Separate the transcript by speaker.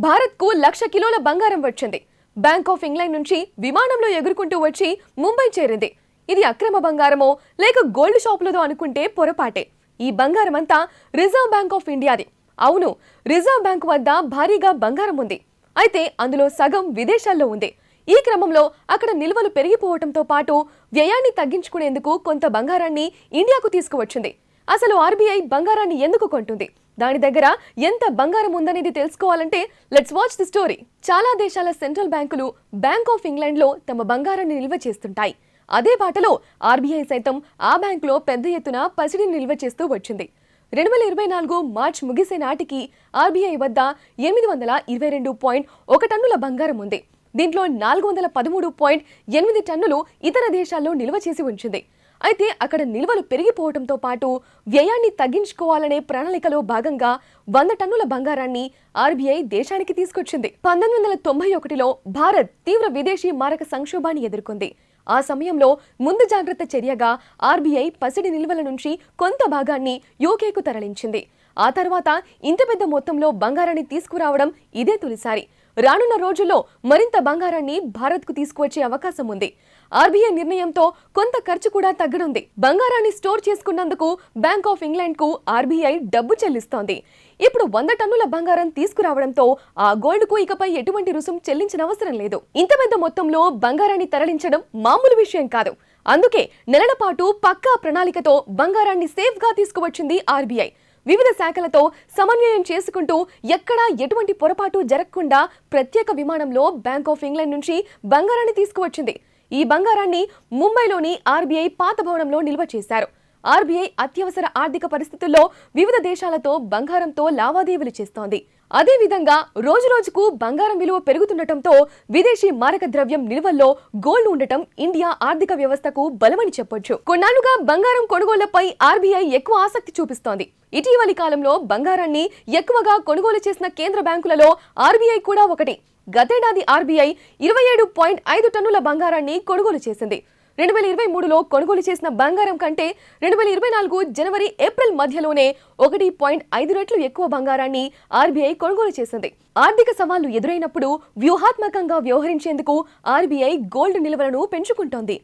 Speaker 1: భారత్కు 1,00,000 కిలోల బంగారం వచ్చింది. బ్యాంక్ ఆఫ్ ఇంగ్లాండ్ నుంచి విమానంలో ఎగురుకుంటూ వచ్చి ముంబై చేరింది. ఇది అక్రమ బంగారమో లేక గోల్డ్ షాపులదో అనుకుంటే పొరపాటే. ఈ బంగారం అంతా రిజర్వ్ బ్యాంక్ ఆఫ్ ఇండియాది. అవును, రిజర్వ్ బ్యాంక్ వద్ద భారీగా బంగారం ఉంది. అయితే అందులో సగం విదేశాల్లో ఉంది. ఈ క్రమంలో అక్కడ నిల్వలు పెరిగిపోవడంతో పాటు వ్యయాన్ని తగ్గించుకునేందుకు కొంత బంగారాన్ని ఇండియాకు తీసుకువచ్చింది. అసలు ఆర్బీఐ బంగారాన్ని ఎందుకు కొంటుంది, దాని దగ్గర ఎంత బంగారం ఉందనేది తెలుసుకోవాలంటే లెట్స్ వాచ్ ది స్టోరీ. చాలా దేశాల సెంట్రల్ బ్యాంకులు బ్యాంక్ ఆఫ్ ఇంగ్లాండ్ లో తమ బంగారాన్ని నిల్వ చేస్తుంటాయి. అదే బాటలో ఆర్బీఐ సైతం ఆ బ్యాంకులో పెద్ద ఎత్తున పసిడిని నిల్వ చేస్తూ వచ్చింది. 2024 మార్చి ముగిసే నాటికి ఆర్బీఐ వద్ద 822.1 టన్నుల బంగారం ఉంది. దీంట్లో 413.8 టన్నులు ఇతర దేశాల్లో నిల్వ చేసి ఉంచింది. అయితే అక్కడ నిల్వలు పెరిగిపోవడంతో పాటు వ్యయాన్ని తగ్గించుకోవాలనే ప్రణాళికలో భాగంగా 100 టన్నుల బంగారాన్ని ఆర్బీఐ దేశానికి తీసుకొచ్చింది. 1991లో భారత్ తీవ్ర విదేశీ మారక సంక్షోభాన్ని ఎదుర్కొంది. ఆ సమయంలో ముందు జాగ్రత్త చర్యగా ఆర్బీఐ పసిడి నిల్వల నుంచి కొంత భాగాన్ని యూకేకు తరలించింది. ఆ తర్వాత ఇంత పెద్ద మొత్తంలో బంగారాన్ని తీసుకురావడం ఇదే తొలిసారి. రానున్న రోజుల్లో మరింత బంగారాన్ని భారత్కు తీసుకువచ్చే అవకాశం ఉంది. ఆర్బీఐ నిర్ణయంతో కొంత ఖర్చు కూడా తగ్గనుంది. బంగారాన్ని స్టోర్ చేసుకున్నందుకు బ్యాంక్ ఆఫ్ ఇంగ్లాండ్ కు ఆర్బీఐ డబ్బు చెల్లిస్తోంది. ఇప్పుడు 100 టన్నుల బంగారం తీసుకురావడంతో ఆ గోల్డ్ కు ఇకపై ఎటువంటి రుసుం చెల్లించనవసరం లేదు. ఇంత పెద్ద మొత్తంలో బంగారాన్ని తరలించడం మామూలు విషయం కాదు. అందుకే నెలల పాటు పక్కా ప్రణాళికతో బంగారాన్ని సేఫ్ గా తీసుకువచ్చింది ఆర్బీఐ. వివిధ శాఖలతో సమన్వయం చేసుకుంటూ ఎక్కడా ఎటువంటి పొరపాటు జరగకుండా ప్రత్యేక విమానంలో బ్యాంక్ ఆఫ్ ఇంగ్లాండ్ నుంచి బంగారాన్ని తీసుకువచ్చింది. ఈ బంగారాన్ని ముంబైలోని ఆర్బీఐ పాత భవనంలో నిల్వ చేశారు. ఆర్బీఐ అత్యవసర ఆర్థిక పరిస్థితుల్లో వివిధ దేశాలతో బంగారంతో లావాదేవీలు చేస్తోంది. అదేవిధంగా రోజురోజుకు బంగారం విలువ పెరుగుతుండటంతో విదేశీ మారక ద్రవ్యం నిల్వల్లో గోల్డ్ ఉండటం ఇండియా ఆర్థిక వ్యవస్థకు బలమని చెప్పొచ్చు. కొన్నాళ్లుగా బంగారం కొనుగోళ్లపై ఆర్బీఐ ఎక్కువ ఆసక్తి చూపిస్తోంది. ఇటీవలి కాలంలో బంగారాన్ని ఎక్కువగా కొనుగోలు చేసిన కేంద్ర బ్యాంకులలో ఆర్బీఐ కూడా ఒకటి. గతేడాది ఆర్బీఐ 27.5 టన్నుల బంగారాన్ని కొనుగోలు చేసింది. 2023లో కొనుగోలు చేసిన బంగారం కంటే 2024 జనవరి ఏప్రిల్ మధ్యలోనే 1.5 రెట్లు ఎక్కువ బంగారాన్ని ఆర్బీఐ కొనుగోలు చేసింది. ఆర్థిక సవాళ్లు ఎదురైనప్పుడు వ్యూహాత్మకంగా వ్యవహరించేందుకు ఆర్బీఐ గోల్డ్ నిల్వలను పెంచుకుంటోంది.